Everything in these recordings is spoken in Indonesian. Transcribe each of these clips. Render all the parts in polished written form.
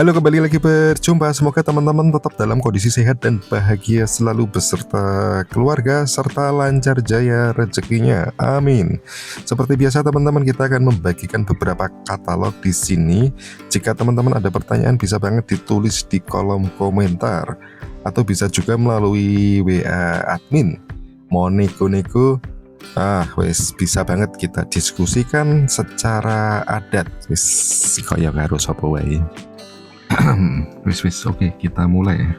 Halo, kembali lagi berjumpa. Semoga teman-teman tetap dalam kondisi sehat dan bahagia selalu beserta keluarga serta lancar jaya rezekinya. Amin. Seperti biasa teman-teman, kita akan membagikan beberapa katalog di sini. Jika teman-teman ada pertanyaan bisa banget ditulis di kolom komentar atau bisa juga melalui WA admin. Mau nego-nego, wes bisa banget kita diskusikan secara adat. Wis kaya karo sapa wae. Wis, oke, kita mulai ya.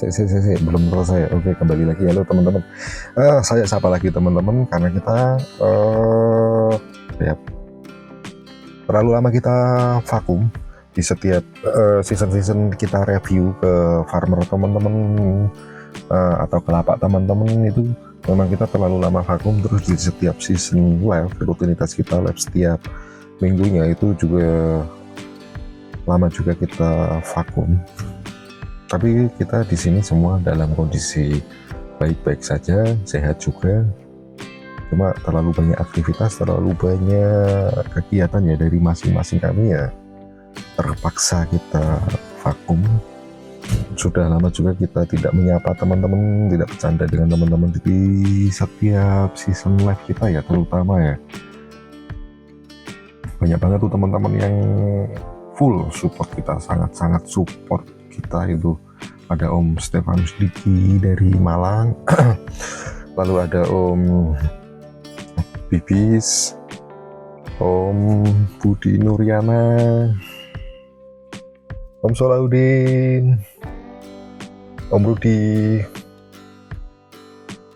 belum selesai. Oke, kembali lagi. Halo teman-teman. Saya sapa lagi teman-teman karena kita ya terlalu lama kita vakum di setiap season-season kita review ke farmer teman-teman atau ke lapak teman-teman itu. Memang kita terlalu lama vakum, terus di setiap season live rutinitas kita live setiap minggunya itu juga lama juga kita vakum. Tapi kita di sini semua dalam kondisi baik-baik saja, sehat juga. Cuma terlalu banyak aktivitas, terlalu banyak kegiatan ya dari masing-masing kami ya. Terpaksa kita vakum. Sudah lama juga kita tidak menyapa teman-teman, tidak bercanda dengan teman-teman di setiap season live kita ya, terutama ya. Banyak banget tuh teman-teman yang full support kita, sangat-sangat support kita itu. Ada Om Stefanus Diki dari Malang, lalu ada Om Bibis, Om Budi Nuriana, Om Solaudin, Om Rudi,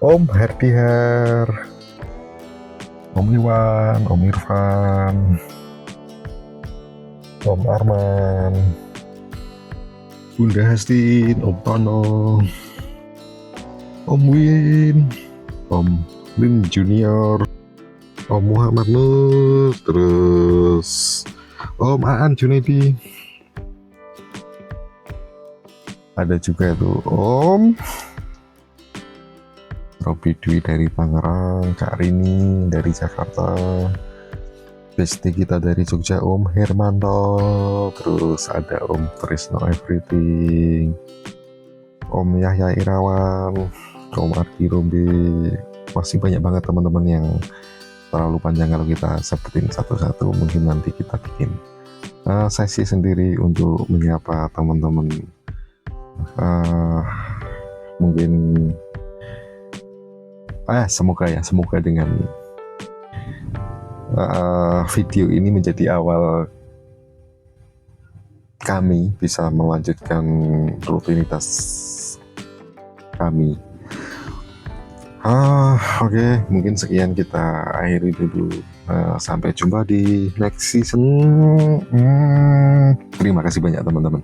Om Herdihar, Om Iwan, Om Irfan, Om Arman, Bunda Hastin, Om Tono, Om Win, Om Win Junior, Om Muhammad Nur, terus Om Aan Junaidi, ada juga tuh Om Robi Dwi dari Tangerang, Kak Rini dari Jakarta, Besti kita dari Jogja Om Hermanto, terus ada Om Trisno Everything, Om Yahya Irawan, Om Ardi Rombe. Masih banyak banget teman-teman yang terlalu panjang kalau kita sebutin satu-satu. Mungkin nanti kita bikin sesi sendiri untuk menyapa teman-teman. Mungkin semoga dengan video ini menjadi awal kami bisa melanjutkan rutinitas kami. Oke, mungkin sekian, kita akhiri dulu. Sampai jumpa di next season. Terima kasih banyak teman-teman.